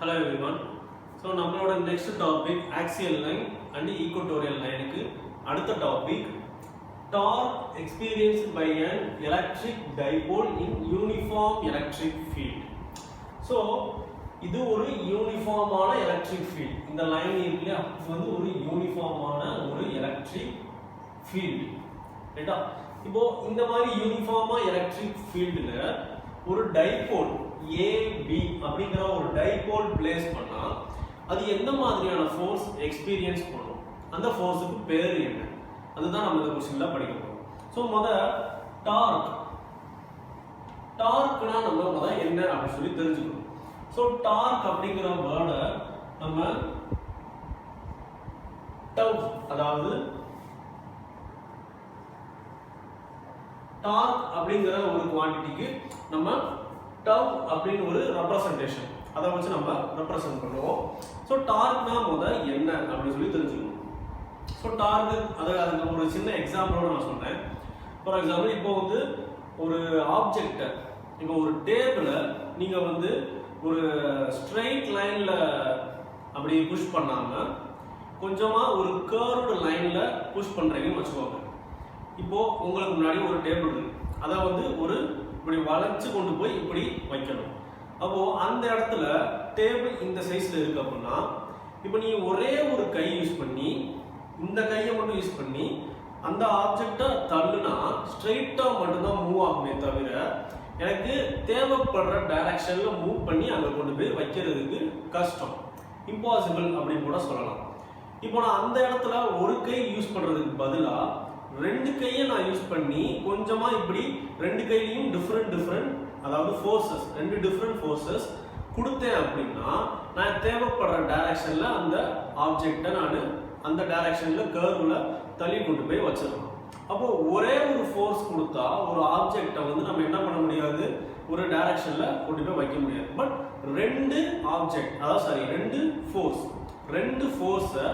Hello everyone. So நம்மளோட next topic axial line and equatorial line க்கு அடுத்த topic torque experienced by an electric dipole in uniform electric field. So இது ஒரு யூனிஃபார்மான electric field. இந்த line இருக்குல்லையா, இது வந்து ஒரு யூனிஃபார்மான ஒரு எலக்ட்ரிக் ஃபீல்ட். ரைட்டா? இப்போ இந்த மாதிரி யூனிஃபார்மா எலக்ட்ரிக் ஃபீல்டுல ஒரு டைபோல் AB அப்படிங்கிற ஒரு டைபோல் பிளேஸ் பண்ணா அது எந்த மாதிரியான ஃபோர்ஸ் எக்ஸ்பீரியன்ஸ் பண்ணும், அந்த ஃபோர்ஸுக்கு பேர் என்ன, அதுதான் நம்ம இந்த क्वेश्चनல படிக்க போறோம். சோ டார்க்னா நம்ம என்ன அப்படி சொல்லி தெரிஞ்சுக்கணும். சோ டார்க் அப்படிங்கிற வேர்டை நம்ம டவ், அதாவது டார்க் அப்படிங்கிற ஒரு குவாண்டிட்டிக்கு நம்ம டவ் அப்படின்னு ஒரு ரெப்ரசன்டேஷன், அதை வச்சு நம்ம ரெப்ரசன்ட் பண்ணுவோம். ஸோ டார்க்னா என்ன அப்படின்னு சொல்லி தெரிஞ்சுக்கணும். ஸோ டார்க் அதுக்கு ஒரு சின்ன எக்ஸாம்பிளோட நான் சொல்றேன். ஃபார் எக்ஸாம்பிள், இப்போ வந்து ஒரு ஆப்ஜெக்டை, இப்போ ஒரு டேபிளை நீங்க வந்து ஒரு ஸ்ட்ரெயிட் லைன்ல அப்படி புஷ் பண்ணாம கொஞ்சமா ஒரு கர்வ்டு லைன்ல புஷ் பண்றீங்கன்னு வச்சுக்கோங்க. இப்போ உங்களுக்கு முன்னாடி ஒரு டேபிள் இருக்கு, அதை வந்து ஒரு இப்படி வளைச்சு கொண்டு போய் இப்படி வைக்கணும். அப்போ அந்த இடத்துல டேபிள் இந்த சைஸ்ல இருக்கு அப்படின்னா, இப்போ நீ ஒரே ஒரு கை யூஸ் பண்ணி, இந்த கையை மட்டும் யூஸ் பண்ணி அந்த ஆப்ஜெக்டை தள்ளுனா ஸ்ட்ரெயிட்டா மட்டும்தான் மூவ் ஆகுமே தவிர எனக்கு தேவைப்படுற டைரக்ஷன்ல மூவ் பண்ணி அங்க கொண்டு போய் வைக்கிறதுக்கு கஷ்டம், இம்பாசிபிள் அப்படின்னு கூட சொல்லலாம். இப்போ நான் அந்த இடத்துல ஒரு கை யூஸ் பண்றதுக்கு பதிலா ரெண்டு கையை நான் யூஸ் பண்ணி கொஞ்சமா இப்படி ரெண்டு கையிலையும் டிஃப்ரெண்ட் அதாவது ஃபோர்ஸஸ், ரெண்டு டிஃப்ரெண்ட் ஃபோர்ஸஸ் கொடுத்தேன் அப்படின்னா நான் தேவைப்படுற டைரக்ஷன்ல அந்த ஆப்ஜெக்டை நான் அந்த டைரக்ஷன்ல கர்வ்ல தள்ளி கொண்டு போய் வச்சிடலாம். அப்போ ஒரே ஒரு ஃபோர்ஸ் கொடுத்தா ஒரு ஆப்ஜெக்டை வந்து நம்ம என்ன பண்ண முடியாது, ஒரு டைரக்ஷன்ல கொண்டு போய் வைக்க முடியாது. பட் ரெண்டு ஆப்ஜெக்ட், அதாவது ரெண்டு ஃபோர்ஸை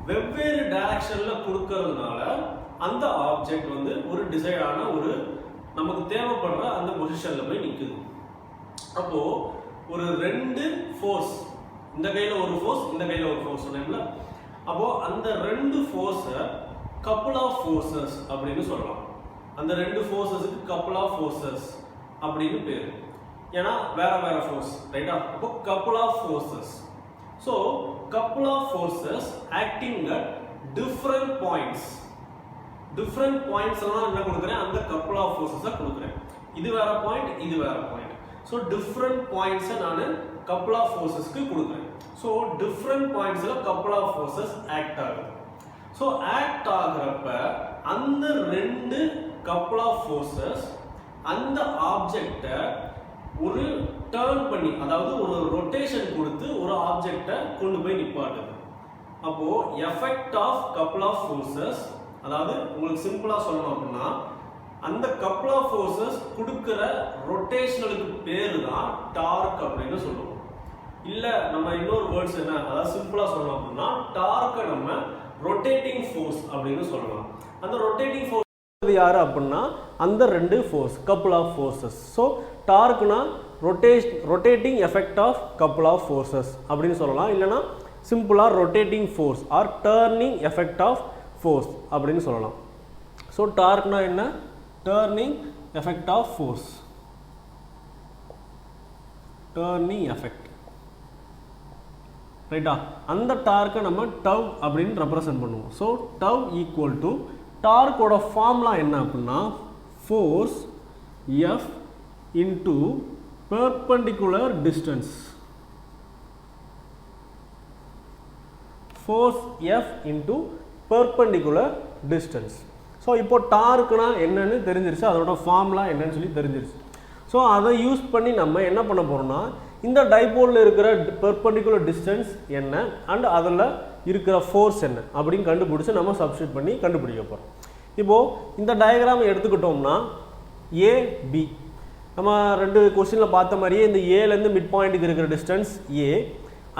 வெவ்வேறு டைரக்ஷன்ல கொடுக்கறதுனால அந்த ஆப்ஜெக்ட் வந்து ஒரு டிசைடான ஒரு நமக்கு தேவைப்படுற அந்த பொசிஷன்ல போய் நிக்குது. அப்போ ஒரு ரெண்டு ஃபோர்ஸ், இந்த கையில ஒரு ஃபோர்ஸ், இந்த கையில ஒரு ஃபோர்ஸ் சொன்னேன்ல, அப்போ அந்த ரெண்டு ஃபோர்ஸை கப்புள் ஆஃப் ஃபோர்ஸஸ் அப்படின்னு சொல்லலாம். அந்த ரெண்டு ஃபோர்ஸஸுக்கு கப்புள் ஆஃப் ஃபோர்ஸஸ் அப்படின்னு பேரு, ஏன்னா வேற வேற ஃபோர்ஸ். ரைட்டா? அப்போ couple of forces. So couple of forces acting at different points எல்லாம் என்ன கொடுக்குறேன், அந்த கப்புள் ஆஃப் ஃபோர்ஸஸை கொடுக்குறேன். இது வேற பாயிண்ட், இது வேற பாயிண்ட். ஸோ டிஃப்ரெண்ட் பாயிண்ட்ஸை நான் கப்புள் ஆஃப் ஃபோர்ஸஸ்க்கு கொடுக்குறேன். ஸோ டிஃப்ரெண்ட் பாயிண்ட்ஸ்ல கப்புள் ஆஃப் ஃபோர்ஸஸ் ஆக்ட் ஆகுது. ஸோ ஆக்ட் ஆகுறப்ப அந்த ரெண்டு கப்புள் ஆஃப் ஃபோர்ஸஸ் அந்த ஆப்ஜெக்டை ஒரு டர்ன் பண்ணி, அதாவது ஒரு ரொட்டேஷன் கொடுத்து ஒரு ஆப்ஜெக்டை கொண்டு போய் நிப்பாட்டுது. அப்போ effect of couple of forces, அதாவது உங்களுக்கு சிம்பிளா சொல்லணும் அப்படின்னா அந்த கப்புள் ஆஃப் ஃபோர்ஸஸ் கொடுக்கிற ரொட்டேஷனலுக்கு பேரு தான் டார்க் அப்படின்னு சொல்லுவோம். இல்ல நம்ம இன்னொரு வேர்ட்ஸ் என்ன, அதாவது சிம்பிளா சொல்லணும் அப்படின்னா டார்க்கை நம்ம ரொட்டேட்டிங் ஃபோர்ஸ் அப்படின்னு சொல்லலாம். அந்த ரொட்டேட்டிங் ஃபோர்ஸ் யாரு அப்படின்னா அந்த ரெண்டு force, couple of forces. So டார்க்னா rotating effect of couple of forces அப்படின்னு சொல்லலாம். இல்லைன்னா சிம்பிளா rotating force or turning effect of force அப்படின்னு சொல்லலாம். ஸோ டார்க்னா என்ன, turning effect of force, turning effect. ரைட்டா? அந்த டார்க்கை நம்ம டவ் அப்படின்னு ரெப்ரசன்ட் பண்ணுவோம். ஸோ டவ் ஈக்குவல் டு டார்க்கோட ஃபார்முலா என்ன அப்படின்னா force F into perpendicular distance, force F into perpendicular distance. So இப்போ டார்க்னா என்னன்னு தெரிஞ்சிருச்சு, அதோட ஃபார்முலா என்னன்னு சொல்லி தெரிஞ்சிருச்சு. ஸோ அதை யூஸ் பண்ணி நம்ம என்ன பண்ண போறோம்னா இந்த டைபோலில் இருக்கிற பெர்பெண்டிகுலர் டிஸ்டன்ஸ் என்ன அண்ட் அதில் இருக்கிற ஃபோர்ஸ் என்ன அப்படின்னு கண்டுபிடிச்சி நம்ம சப்ஸ்டிட் பண்ணி கண்டுபிடிக்க போகிறோம். இப்போது இந்த டயக்ராம் எடுத்துக்கிட்டோம்னா ஏபி, நம்ம ரெண்டு கொஸ்டினில் பார்த்த மாதிரியே இந்த ஏலேருந்து மிட் பாயிண்ட்டுக்கு இருக்கிற டிஸ்டன்ஸ் ஏ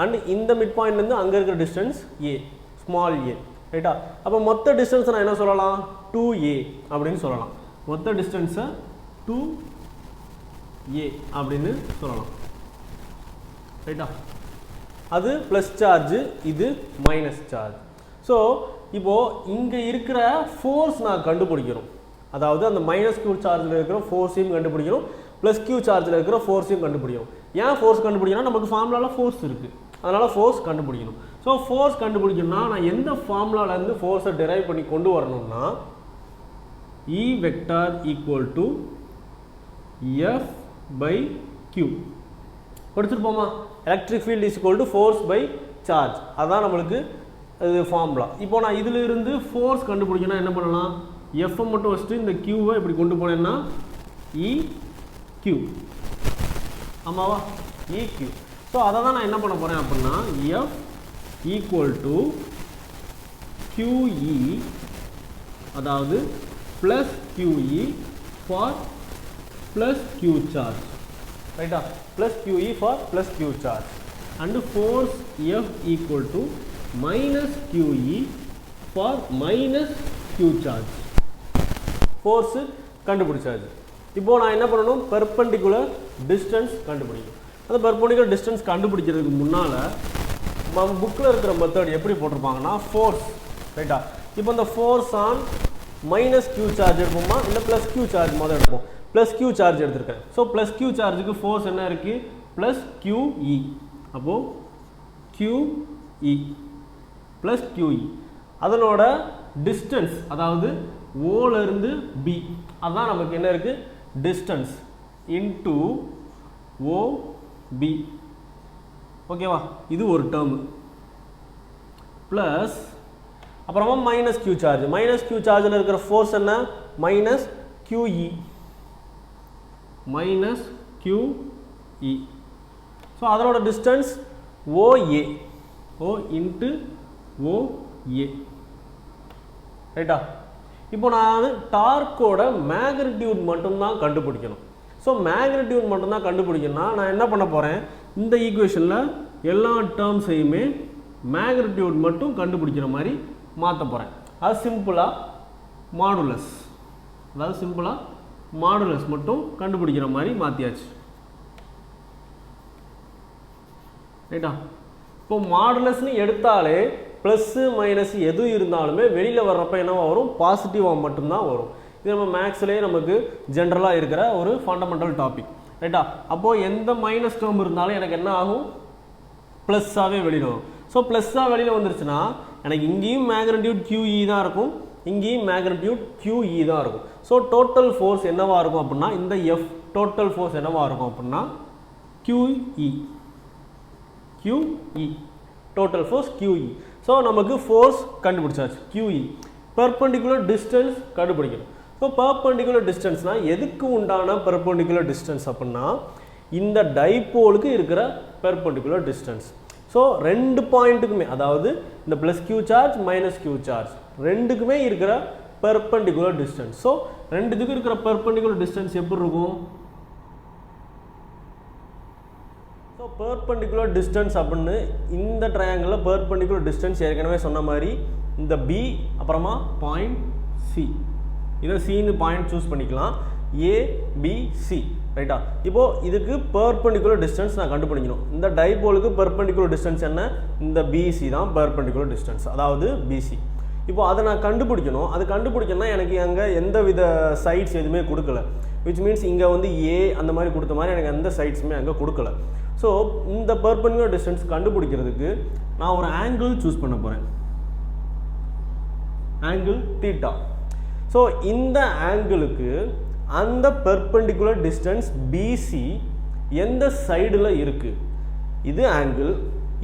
அண்ட் இந்த மிட் பாயிண்ட்லேருந்து அங்கே இருக்கிற டிஸ்டன்ஸ் ஏ, ஸ்மால் ஏ. ரைட்டா? அப்போ மொத்த டிஸ்டன்ஸை நான் என்ன சொல்லலாம், 2a அப்படின்னு சொல்லலாம். மொத்த டிஸ்டன்ஸை 2a அப்படின்னு சொல்லலாம். ரைட்டா? அது ப்ளஸ் சார்ஜ், இது மைனஸ் சார்ஜ். ஸோ இப்போது இங்கே இருக்கிற ஃபோர்ஸ் நான் கண்டுபிடிக்கிறோம். அதாவது அந்த மைனஸ் q சார்ஜில் இருக்கிற ஃபோர்ஸையும் கண்டுபிடிக்கணும், ப்ளஸ் q சார்ஜில் இருக்கிற ஃபோர்ஸையும் கண்டுபிடிக்கணும். ஏன் ஃபோர்ஸ் கண்டுபிடிக்கணும்? நமக்கு ஃபார்முலாவில் ஃபோர்ஸ் இருக்குது, அதனால் ஃபோர்ஸ் கண்டுபிடிக்கணும். ஸோ ஃபோர்ஸ் கண்டுபிடிக்கணும்னா நான் எந்த ஃபார்முலாலேருந்து ஃபோர்ஸை டிரைவ் பண்ணி கொண்டு வரணும்னா E vector equal to F by Q படிச்சிருப்போமா? Electric field is equal to force by charge, அதுதான் நம்மளுக்கு இது ஃபார்முலா. இப்போ நான் இதிலிருந்து ஃபோர்ஸ் கண்டுபிடிக்கணும்னா என்ன பண்ணலாம்? எஃப்ஐ மட்டும் வச்சுட்டு இந்த கியூவை இப்படி கொண்டு போனேன்னா EQ, ஆமாவா? EQ. ஸோ அதை தான் நான் என்ன பண்ண போகிறேன் அப்படின்னா F ஈக்குவல் டு QE, அதாவது plus QE for plus Q charge, ரைட்டா? Plus QE for plus Q charge and force F equal to minus QE for minus Q charge. Force கண்டுபிடிச்சாச்சு. இப்போது நான் என்ன பண்ணணும்? பெர்பெண்டிகுலர் டிஸ்டன்ஸ் கண்டுபிடிக்கணும். அந்த பெர்பெண்டிகுலர் டிஸ்டன்ஸ் கண்டுபிடிக்கிறதுக்கு முன்னால் நம்ம புக்கில் இருக்கிற மெத்தட் எப்படி போட்டிருப்பாங்கன்னா ஃபோர்ஸ், ரைட்டா? இப்போ இந்த force on minus Q charge எடுப்போமா இல்லை ப்ளஸ் Q சார்ஜ் முதல் எடுப்போம்? ப்ளஸ் Q சார்ஜ் எடுத்திருக்கேன். ஸோ ப்ளஸ் Q சார்ஜுக்கு ஃபோர்ஸ் என்ன இருக்குது? Plus QE. அப்போது QE ப்ளஸ் QE அதனோட டிஸ்டன்ஸ், அதாவது ஓலேருந்து B, அதுதான் நமக்கு என்ன இருக்குது? டிஸ்டன்ஸ் இன்டு OB, ஓகேவா? இது ஒரு டேர்மு. ப்ளஸ் அப்புறமா minus Q charge. Minus Q சார்ஜில் இருக்கிற ஃபோர்ஸ் என்ன? Minus QE, minus QE. So அதனோட distance OA, O into OA, ரைட்டா? இப்போ நான் டார்க்கோட மேக்னிடியூட் மட்டும்தான் கண்டுபிடிக்கணும். ஸோ மேக்னிடியூட் மட்டும்தான் கண்டுபிடிக்கணும்னா நான் என்ன பண்ண போகிறேன்? இந்த ஈக்குவேஷனில் எல்லா டேர்ம்ஸையுமே மேக்னிடியூட் மட்டும் கண்டுபிடிக்கிற மாதிரி மாற்ற போகிறேன். அது சிம்பிளாக மாடுலஸ், அதாவது சிம்பிளாக மாடுலஸ் மட்டும் கண்டுபிடிக்கிற மாதிரி மாற்றியாச்சு, ரைட்டா? இப்போ மாடுலஸ்ன்னு எடுத்தாலே ப்ளஸ்ஸு மைனஸ் எது இருந்தாலுமே வெளியில் வர்றப்ப என்னவாக வரும்? பாசிட்டிவாக மட்டும்தான் வரும். இது நம்ம மேக்ஸ்லேயே நமக்கு ஜென்ரலாக இருக்கிற ஒரு ஃபண்டமெண்டல் டாபிக், ரைட்டா? அப்போது எந்த மைனஸ் டேர்ம் இருந்தாலும் எனக்கு என்ன ஆகும்? ப்ளஸ்ஸாகவே வெளியில் வரும். ஸோ ப்ளஸ்ஸாக வெளியில் வந்துருச்சுன்னா எனக்கு இங்கேயும் மேக்னிடியூட் QE தான் இருக்கும், இங்கேயும் மேக்னிடியூட் QE தான் இருக்கும். ஸோ டோட்டல் ஃபோர்ஸ் என்னவாக இருக்கும் அப்படின்னா இந்த F டோட்டல் ஃபோர்ஸ் என்னவாக இருக்கும் அப்படின்னா QE, total force QE. So நமக்கு ஃபோர்ஸ் கண்டுபிடிச்சாச்சு QE. பெர்பெண்டிகுலர் டிஸ்டன்ஸ் கண்டுபிடிக்கணும். ஸோ பெர்பெண்டிகுலர் டிஸ்டன்ஸ்னால் எதுக்கு உண்டான பெர்பெண்டிகுலர் டிஸ்டன்ஸ் அப்படின்னா இந்த டைபோலுக்கு இருக்கிற பெர்பெண்டிகுலர் டிஸ்டன்ஸ். ஸோ ரெண்டு பாயிண்ட்டுக்குமே, அதாவது இந்த plus Q charge minus Q charge ரெண்டுக்குமே இருக்கிற பெர்பெண்டிகுலர் டிஸ்டன்ஸ். ஸோ ரெண்டுத்துக்கும் இருக்கிற பெர்பெண்டிகுலர் டிஸ்டன்ஸ் எப்படி இருக்கும்? ஸோ பெர்பெண்டிகுலர் டிஸ்டன்ஸ் அப்படின்னு இந்த ட்ரையாங்கிளில் பெர்பெண்டிகுலர் டிஸ்டன்ஸ் ஏற்கனவே சொன்ன மாதிரி இந்த B அப்புறமா பாயிண்ட் C, இதை சின்னு பாயிண்ட் சூஸ் பண்ணிக்கலாம், ABC, ரைட்டா? இப்போது இதுக்கு பெர்பெண்டிகுலர் டிஸ்டன்ஸ் நான் கண்டுபிடிக்கணும். இந்த டைபோலுக்கு பெர்பெண்டிகுலர் டிஸ்டன்ஸ் என்ன? இந்த BC தான் பெர்பெண்டிகுலர் டிஸ்டன்ஸ், அதாவது BC. இப்போது அதை நான் கண்டுபிடிக்கணும். அது கண்டுபிடிக்கணும்னா எனக்கு அங்கே எந்த வித சைட்ஸ் எதுவுமே கொடுக்கல, விச் மீன்ஸ் இங்கே வந்து A அந்த மாதிரி கொடுத்த மாதிரி எனக்கு எந்த சைட்ஸுமே அங்கே கொடுக்கல. ஸோ இந்த பெர்பெண்டிகுலர் டிஸ்டன்ஸ் கண்டுபிடிக்கிறதுக்கு நான் ஒரு ஆங்கிள் சூஸ் பண்ண போகிறேன், ஆங்கிள் தீட்டா. ஸோ இந்த ஆங்கிளுக்கு அந்த பெர்பெண்டிகுலர் டிஸ்டன்ஸ் BC எந்த சைடில் இருக்குது? இது ஆங்கிள்,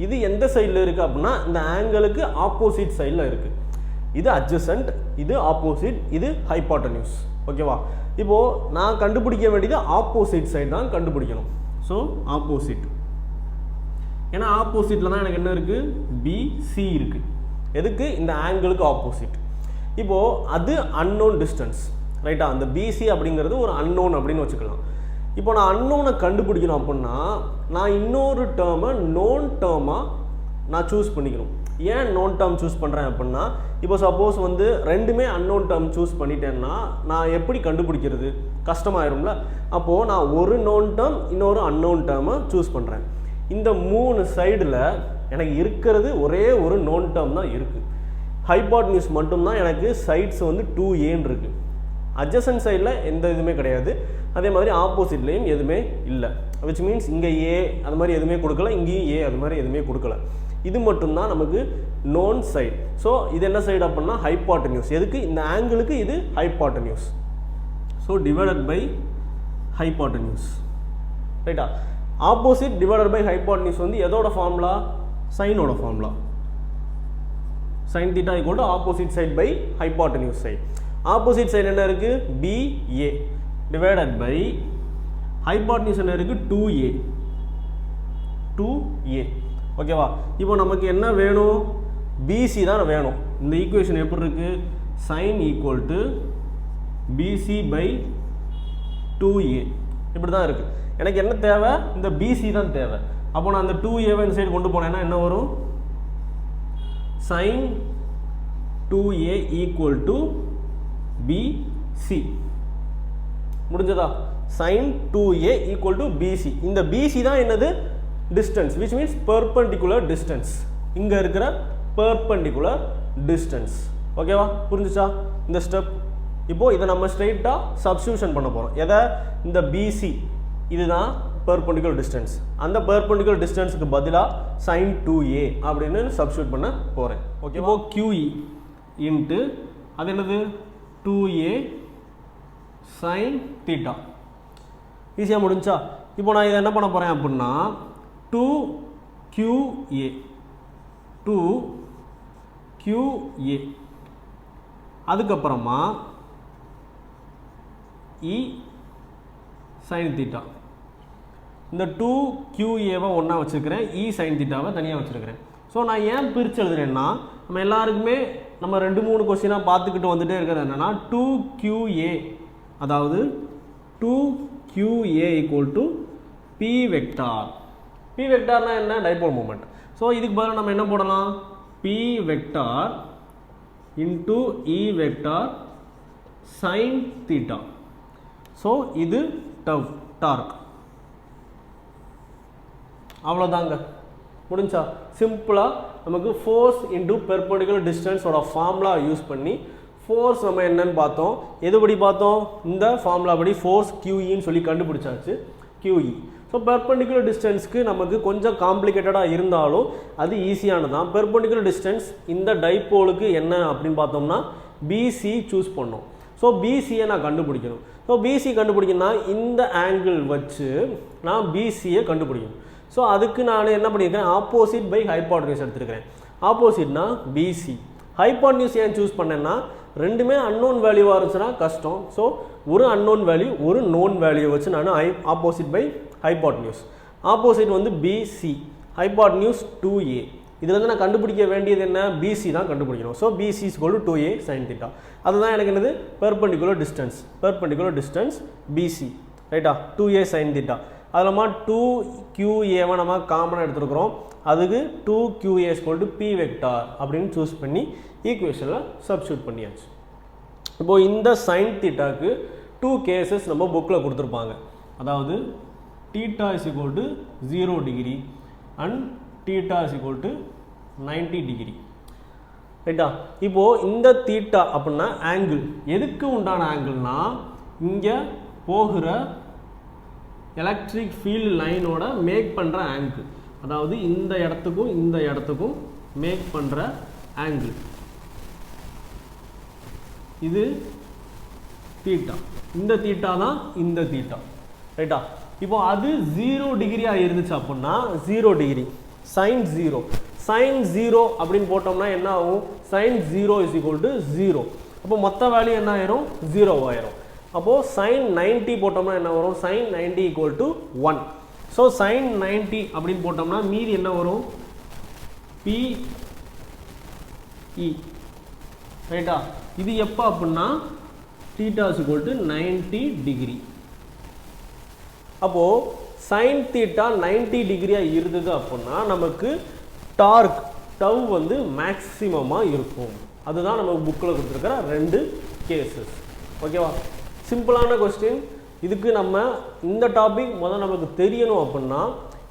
இது எந்த சைடில் இருக்குது அப்படின்னா இந்த ஆங்கிளுக்கு ஆப்போசிட் சைடில் இருக்குது. இது அட்ஜசன்ட், இது ஆப்போசிட், இது ஹைபாட்டன்யூஸ், ஓகேவா? இப்போது நான் கண்டுபிடிக்க வேண்டியது ஆப்போசிட் சைடு தான் கண்டுபிடிக்கணும். ஸோ ஆப்போசிட், ஏன்னா ஆப்போசிட்டில் தான் எனக்கு என்ன இருக்குது? BC இருக்குது. எதுக்கு? இந்த ஆங்கிளுக்கு ஆப்போசிட். இப்போது அது அன்னோன் டிஸ்டன்ஸ், ரைட்டா? அந்த BC அப்படிங்கிறது ஒரு அன்னோன் அப்படின்னு வச்சுக்கலாம். இப்போ நான் அன்னோனை கண்டுபிடிக்கணும் அப்படின்னா நான் இன்னொரு டேர்மை நோன் டேர்மாக நான் சூஸ் பண்ணிக்கணும். ஏன் நோன் டேர்ம் சூஸ் பண்ணுறேன் அப்படின்னா இப்போ சப்போஸ் வந்து ரெண்டுமே அன்னோன் டேர்ம் சூஸ் பண்ணிட்டேன்னா நான் எப்படி கண்டுபிடிக்கிறது? கஷ்டமாயிரும்ல. அப்போது நான் ஒரு நோன் டேர்ம் இன்னொரு அன்னோன் டேர்மை சூஸ் பண்ணுறேன். இந்த 3 சைடில் எனக்கு இருக்கிறது ஒரே ஒரு நோன் டேர்ம் தான் இருக்குது. ஹைபாட்னியூஸ் மட்டும்தான் எனக்கு சைட்ஸ் வந்து 2aன்னு இருக்குது. அட்ஜசன்ட் சைடில் எந்த இதுவுமே கிடையாது. அதே மாதிரி ஆப்போசிட்லேயும் எதுவுமே இல்லை. விச் மீன்ஸ் இங்கே ஏ அது மாதிரி எதுவுமே கொடுக்கல, இங்கேயும் ஏ அது மாதிரி எதுவுமே கொடுக்கல. இது மட்டும்தான் நமக்கு நோன் சைடு. ஸோ இது என்ன சைடு அப்படின்னா ஹைபாட்டன்யூஸ். எதுக்கு? இந்த ஆங்கிளுக்கு இது hypotenuse. So divided by hypotenuse. ரைட்டா? ஆப்போசிட் டிவைடட் பை ஹைபாட்டன்யூஸ் வந்து எதோட ஃபார்முலா? சைனோட formula. sin theta equal to opposite side by hypotenuse side. Opposite side என்ன இருக்கு? BA divided by hypotenuse என்ன இருக்கு? 2A. 2A. ஓகேவா? இப்போ நமக்கு என்ன வேணும்? BC தான் வேணும். இந்த ஈக்குவேஷன் எப்படி இருக்கு? sin equal to BC by 2A. இப்படி தான் இருக்கு. எனக்கு என்ன தேவை? இந்த BC தான் தேவை. அப்போ நான் அந்த 2A இந்த சைடு கொண்டு போனேன்னா என்ன வரும்? sin 2A equal to BC. முடிஞ்சதா? sin 2A equal to BC. இந்த BC தான் என்னது? distance, which means perpendicular distance. இங்க இருக்கிற perpendicular distance. ஓகேவா? புரிஞ்சுச்சா இந்த ஸ்டெப்? இப்போ இதை நம்ம ஸ்ட்ரெயிட்டா சப்ஸ்டிடியூஷன் பண்ண போறோம். எதை? இந்த BC இதுதான் perpendicular distance. அந்த perpendicular distanceக்கு பதிலா sin 2A அப்படின்னு சப்ஸ்டிடியூட் பண்ண போறேன். ஓகே, இப்போ QE இன்டு அது என்னது? 2A sin theta. ஈஸியா முடிஞ்சா? இப்போ நான் இதை என்ன பண்ண போறேன் அப்படின்னா 2QA 2QA அதுக்கப்புறமா E sin theta. இந்த 2QAவை ஒன்றா வச்சுருக்கிறேன், E sin thetaவை தனியாக வச்சுருக்கிறேன். ஸோ நான் ஏன் பிரித்து எழுதுறேன்னா, நம்ம எல்லாருக்குமே நம்ம 2-3 கொஸ்டினாக பார்த்துக்கிட்டு வந்துகிட்டே இருக்கிறது என்னென்னா 2QA, அதாவது 2QA equal to P vector. P வெக்டார்னா என்ன? Dipole moment. ஸோ இதுக்கு பதிலாக நம்ம என்ன போடலாம்? P vector into E vector sin theta. So இது டார்க். அவ்வளோதாங்க, முடிஞ்சா? சிம்பிளாக நமக்கு ஃபோர்ஸ் இன்டு பெர்பெண்டிகுலர் டிஸ்டன்ஸோட ஃபார்முலா யூஸ் பண்ணி ஃபோர்ஸ் நம்ம என்னன்னு பார்த்தோம். எதுபடி பார்த்தோம்? இந்த ஃபார்முலா படி ஃபோர்ஸ் QEன்னு சொல்லி கண்டுபிடிச்சாச்சு. QE. ஸோ பெர்பெண்டிகுலர் டிஸ்டன்ஸ்க்கு நமக்கு கொஞ்சம் காம்ப்ளிகேட்டடாக இருந்தாலும் அது ஈஸியானதான். பெர்பெண்டிகுலர் டிஸ்டன்ஸ் இந்த டைப்போலுக்கு என்ன அப்படின்னு பார்த்தோம்னா BC சூஸ் பண்ணோம். ஸோ BCயை நான் கண்டுபிடிக்கணும். ஸோ BC கண்டுபிடிக்கணும்னா இந்த ஆங்கிள் வச்சு நான் BCயை கண்டுபிடிக்கணும். ஸோ அதுக்கு நான் என்ன பண்ணியிருக்கேன்? ஆப்போசிட் பை ஹைபாட்டன்யூஸ் எடுத்துருக்கிறேன். ஆப்போசிட்னா BC. ஹைபாட்டன்யூஸ் ஏன் சூஸ் பண்ணேன்னா ரெண்டுமே அன்னோன் வேல்யூவாக இருந்துச்சுன்னா கஷ்டம். ஸோ ஒரு அன்னோன் வேல்யூ ஒரு நோன் வேல்யூ வச்சு நான் ஆப்போசிட் பை ஹைபாட்டன்யூஸ். ஆப்போசிட் வந்து BC, ஹைபாட்டன்யூஸ் 2A. இதில் வந்து நான் கண்டுபிடிக்க வேண்டியது என்ன? BC தான் கண்டுபிடிக்கணும். So BC is equal to 2A sin theta. அதுதான் எனக்கு என்னது? Perpendicular distance BC. ரைட்டா? 2A sin theta. அதில் 2QAவை நம்ம காமனாக எடுத்துருக்குறோம். அதுக்கு 2QA is equal to P vector அப்படின்னு சூஸ் பண்ணி ஈக்குவேஷனில் சப்ஸ்டியூட் பண்ணியாச்சு. இப்போது இந்த sin thetaக்கு 2 கேசஸ் நம்ம புக்கில் கொடுத்துருப்பாங்க. அதாவது theta is equal to 0 degree and theta is equal to 90 degree. ரைட்டா? இப்போது இந்த தீட்டா அப்படின்னா ஆங்கிள். எதுக்கு உண்டான ஆங்கிள்னா இங்கே போகிற எலக்ட்ரிக் ஃபீல்டு லைனோட மேக் பண்ணுற ஆங்கிள். அதாவது இந்த இடத்துக்கும் மேக் பண்ணுற ஆங்கிள் இது தீட்டா. இந்த தீட்டா தான் இந்த தீட்டா. ரைட்டா? இப்போ அது 0 டிகிரியாக இருந்துச்சு அப்படின்னா 0 டிகிரி sin 0 அப்படின்னு போட்டோம்னா என்ன ஆகும்? sin 0 is equal to 0. அப்போ மொத்த வேல்யூ என்ன ஆயிரும்? 0 ஆயிரும். அப்போது sin 90 போட்டோம்னா என்ன வரும்? sin 90 equal to 1. So sin 90 அப்படின்னு போட்டோம்னா மீதி என்ன வரும்? PE. ரைட்டா? இது எப்போ அப்படின்னா theta is equal to 90 degree. அப்போது sin theta 90 டிகிரியாக இருந்தது அப்படின்னா நமக்கு டார்க் டவ் வந்து மேக்ஸிமமாக இருக்கும். அதுதான் நம்ம புக்கில் கொடுத்துருக்கிற 2 கேசஸ். ஓகேவா? சிம்பிளான கொஸ்டின். இதுக்கு நம்ம இந்த டாபிக் முதல்ல நமக்கு தெரியணும் அப்படின்னா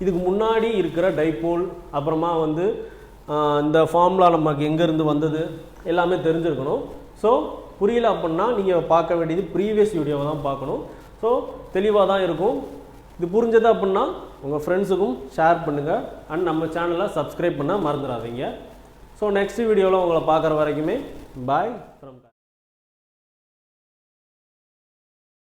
இதுக்கு முன்னாடி இருக்கிற டைபோல் அப்புறமா வந்து இந்த ஃபார்முலா நமக்கு எங்கேருந்து வந்தது எல்லாமே தெரிஞ்சிருக்கணும். ஸோ புரியல அப்படின்னா நீங்கள் பார்க்க வேண்டியது ப்ரீவியஸ் வீடியோவை தான் பார்க்கணும். ஸோ தெளிவாக தான் இருக்கும். இது புரிஞ்சது அப்படின்னா உங்கள் ஃப்ரெண்ட்ஸுக்கும் ஷேர் பண்ணுங்கள் அண்ட் நம்ம சேனலை சப்ஸ்கிரைப் பண்ண மறந்துடாதீங்க. ஸோ நெக்ஸ்ட் வீடியோவில் உங்களை பார்க்குற வரைக்குமே பாய் ஃப்ரம்